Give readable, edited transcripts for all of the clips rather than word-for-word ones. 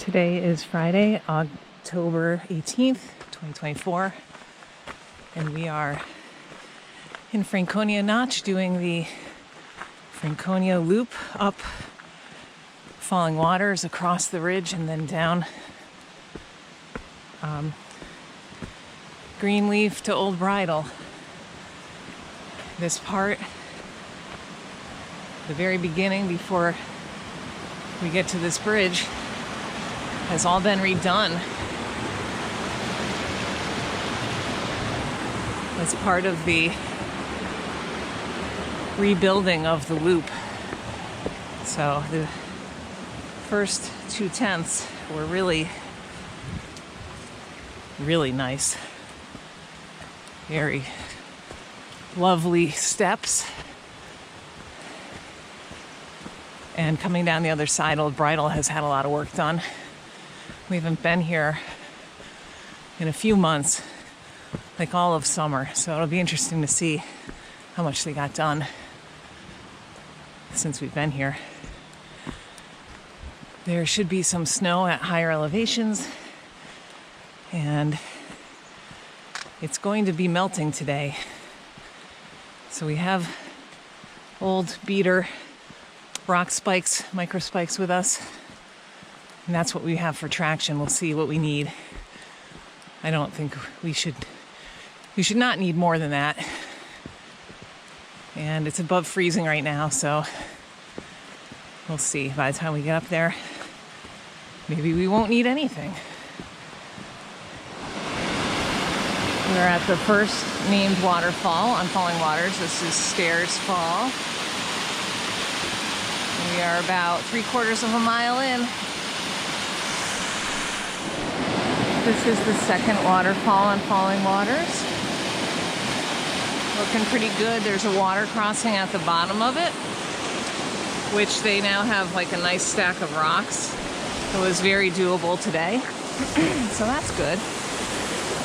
Today is Friday, October 18th, 2024, and we are in Franconia Notch doing the Franconia loop up Falling Waters across the ridge and then down Greenleaf to Old Bridle. This part, the very beginning before we get to this bridge, has all been redone as part of the rebuilding of the loop. So the first 2/10 were really nice. Very lovely steps. And coming down the other side, Old Bridle has had a lot of work done. We haven't been here in a few months, like all of summer, so it'll be interesting to see how much they got done since we've been here. There should be some snow at higher elevations, and it's going to be melting today. So we have old beater rock spikes, micro spikes with us, and that's what we have for traction. We'll see what we need. I don't think we should not need more than that. And it's above freezing right now, so we'll see. By the time we get up there, maybe we won't need anything. We're at the first named waterfall on Falling Waters. This is Stairs Fall. We are about 3/4 of a mile in. This is the second waterfall on Falling Waters. Looking pretty good. There's a water crossing at the bottom of it, which they now have like a nice stack of rocks. It was very doable today, so that's good.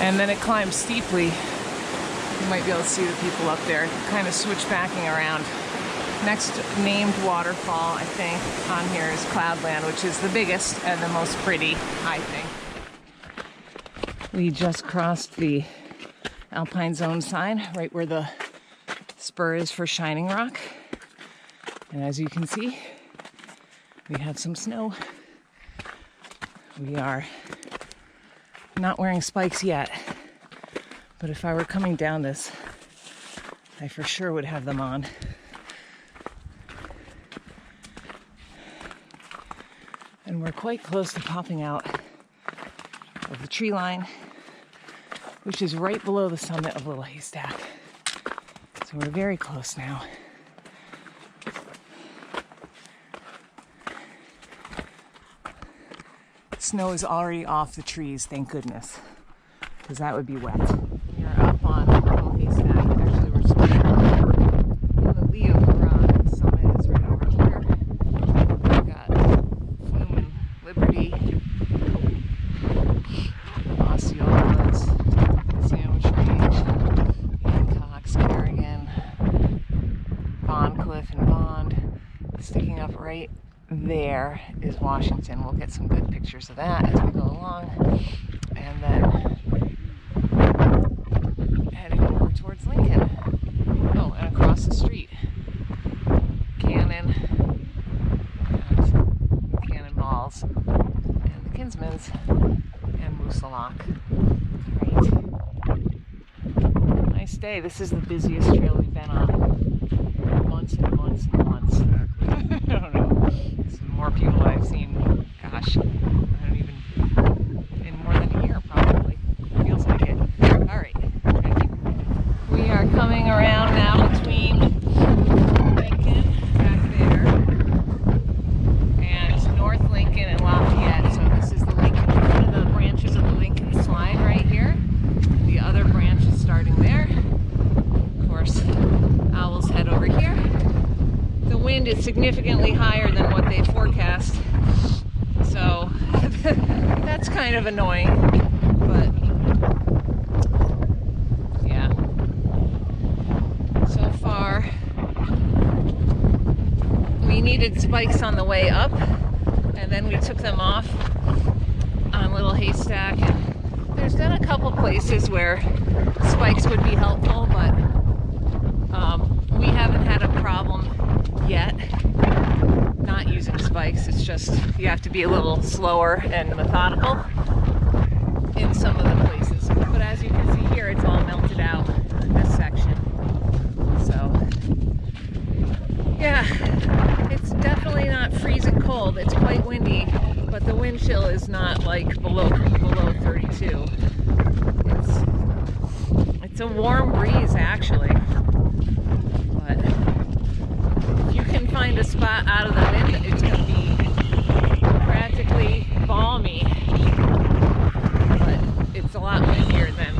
And then it climbs steeply. You might be able to see the people up there kind of switchbacking around. Next named waterfall, I think, on here is Cloudland, which is the biggest and the most pretty, I think. We just crossed the Alpine Zone sign, right where the spur is for Shining Rock. And as you can see, we have some snow. We are not wearing spikes yet, but if I were coming down this, I for sure would have them on. And we're quite close to popping out of the tree line, which is right below the summit of Little Haystack. So we're very close now. Snow is already off the trees, thank goodness, because that would be wet. We are up on Little Haystack. Actually, we're sort of in the lee of the rock. The summit is right over here. We've got Flume and Liberty, Osceolas, Sandwich Range, Hancock's, Kerrigan, Cliff and Bond. Sticking up right there is Washington. We'll get some good pictures of that as we go along. And then heading over towards Lincoln. Oh, and across the street, Cannon, and Cannon Malls, and the Kinsmans, and Moosalok. Great. Nice day. This is the busiest trail we've been on. Months and months and months. I don't know. Some more people I've seen, gosh, I don't even, in more than a year probably. Feels like it. Alright. We are coming around now between Lincoln, back there, and North Lincoln and Lafayette. So this is the Lincoln, one of the branches of the Lincoln Slide right here. The other branch is starting there. Of course, Owl's Head over here. The wind is significantly higher than what they forecast, so that's kind of annoying, but yeah. So far, we needed spikes on the way up, and then we took them off on Little Haystack. And there's been a couple places where spikes would be helpful, but we haven't had a problem yet not using spikes. It's just you have to be a little slower and methodical in some of the places. But as you can see here, it's all melted out, this section. So yeah, it's definitely not freezing cold. It's quite windy, but the wind chill is not like below 32. It's a warm breeze actually. But if you can find a spot out of the wind, it's going to be practically balmy. But it's a lot windier than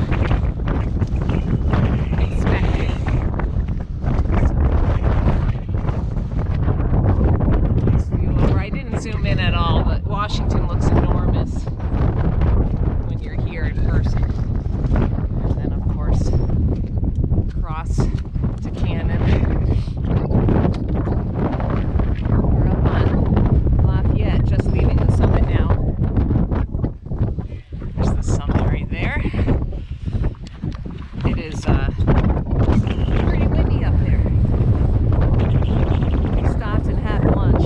expected. So, I didn't zoom in at all, but Washington looks enormous when you're here in person. And then, of course, across to Cannon. We're up on Lafayette, just leaving the summit now. There's the summit right there. It is pretty windy up there. We stopped and had lunch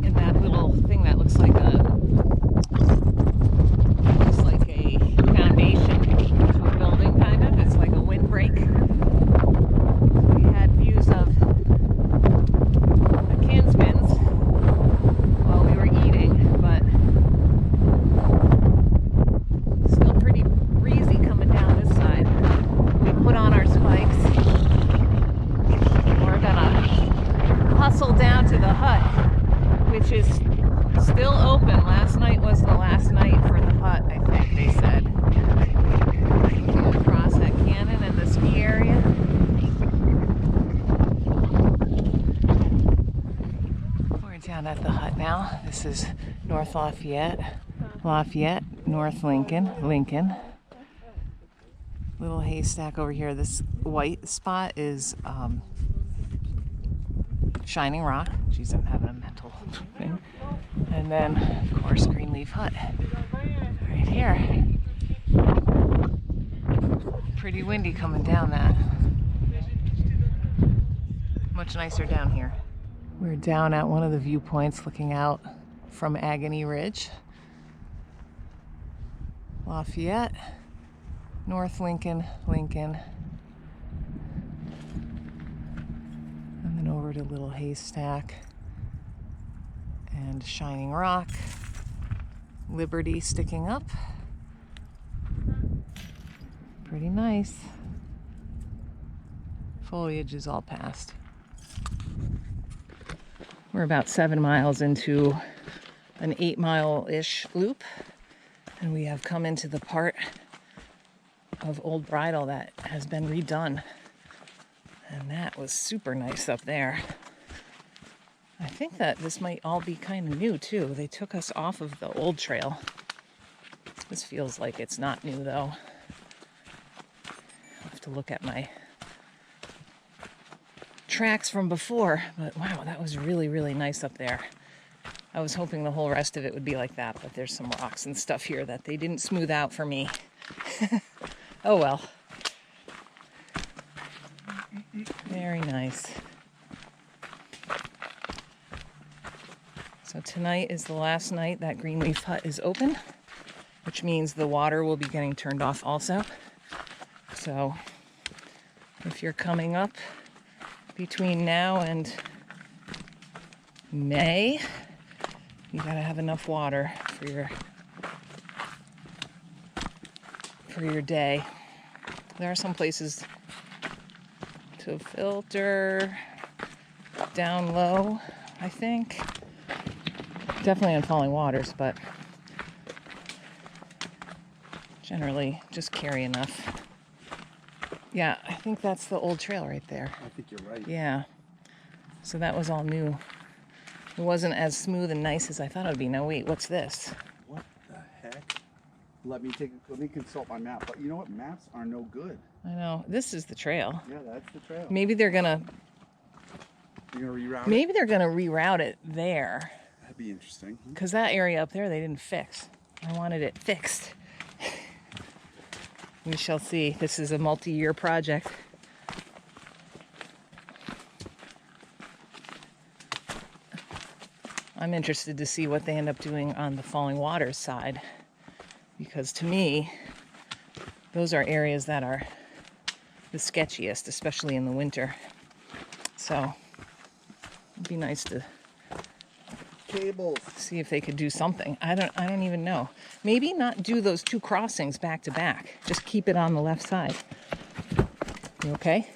in that little thing that looks like a foundation to a building, kind of. It's like a windbreak. We had views of the Kinsmans while we were eating, but still pretty breezy coming down this side. We put on our spikes. We're gonna hustle down to the hut, which is still open. Last night was the last night for the hut, I think they said. Looking across at Cannon and the ski area. We're down at the hut now. This is North Lafayette, North Lincoln, Little Haystack over here. This white spot is Shining Rock. Jeez, I'm having a mental thing. And then, of course, Greenleaf Hut right here. Pretty windy coming down that. Much nicer down here. We're down at one of the viewpoints looking out from Agony Ridge. Lafayette, North Lincoln, and then over to Little Haystack and Shining Rock, Liberty sticking up. Pretty nice. Foliage is all past. We're about 7 miles into an 8-mile-ish loop, and we have come into the part of Old Bridle that has been redone. And that was super nice up there. I think that this might all be kind of new too. They took us off of the old trail. This feels like it's not new though. I'll have to look at my tracks from before, but wow, that was really, really nice up there. I was hoping the whole rest of it would be like that, but there's some rocks and stuff here that they didn't smooth out for me. Oh well. Very nice. So tonight is the last night that Greenleaf Hut is open, which means the water will be getting turned off also. So if you're coming up between now and May, you gotta have enough water for your day. There are some places to filter down low, I think. Definitely on Falling Waters, but generally just carry enough. Yeah, I think that's the old trail right there. I think you're right. Yeah. So that was all new. It wasn't as smooth and nice as I thought it would be. Now wait, what's this? What the heck? Let me consult my map. But you know what? Maps are no good. I know. This is the trail. Yeah, that's the trail. Maybe they're gonna You're gonna reroute Maybe they're gonna reroute it there. That'd be interesting. Because that area up there they didn't fix. I wanted it fixed. We shall see. This is a multi-year project. I'm interested to see what they end up doing on the Falling Waters side, because to me, those are areas that are the sketchiest, especially in the winter. So it'd be nice to Cables. see if they could do something. I don't even know. Maybe not do those two crossings back to back. Just keep it on the left side. You okay?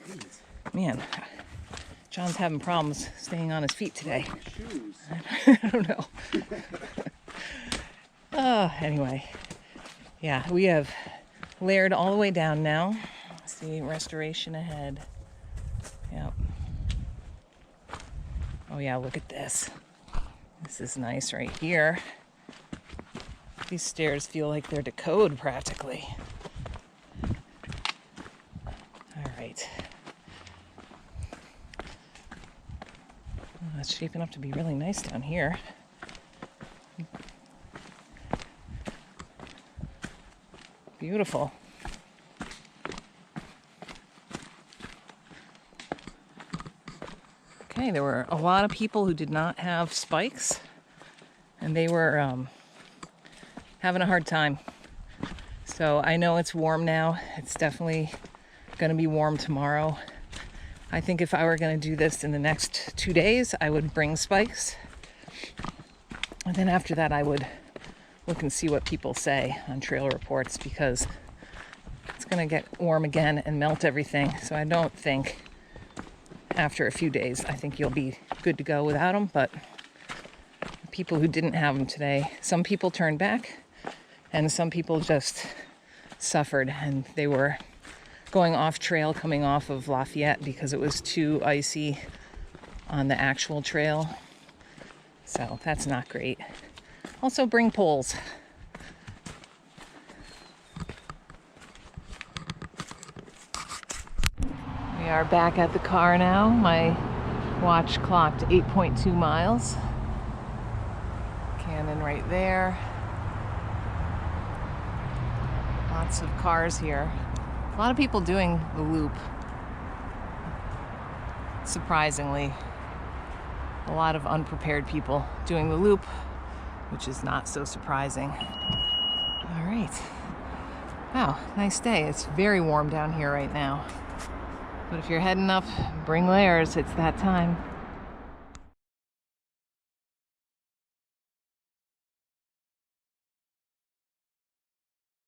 Man, John's having problems staying on his feet today. Shoes. I don't know. Anyway, yeah, we have layered all the way down now. See, restoration ahead. Yep. Oh yeah, look at this. This is nice right here. These stairs feel like they're to code practically. All right. Oh, it's shaping up to be really nice down here. Beautiful. Okay, there were a lot of people who did not have spikes, and they were having a hard time. So I know it's warm now. It's definitely going to be warm tomorrow. I think if I were going to do this in the next 2 days, I would bring spikes. And then after that, I would look and see what people say on trail reports, because it's going to get warm again and melt everything. So I don't think after a few days, I think you'll be good to go without them. But people who didn't have them today, some people turned back and some people just suffered, and they were going off trail coming off of Lafayette because it was too icy on the actual trail. So that's not great. Also bring poles. We are back at the car now. My watch clocked 8.2 miles. Cannon right there. Lots of cars here. A lot of people doing the loop. Surprisingly, a lot of unprepared people doing the loop, which is not so surprising. All right. Wow, nice day. It's very warm down here right now. But if you're heading up, bring layers. It's that time.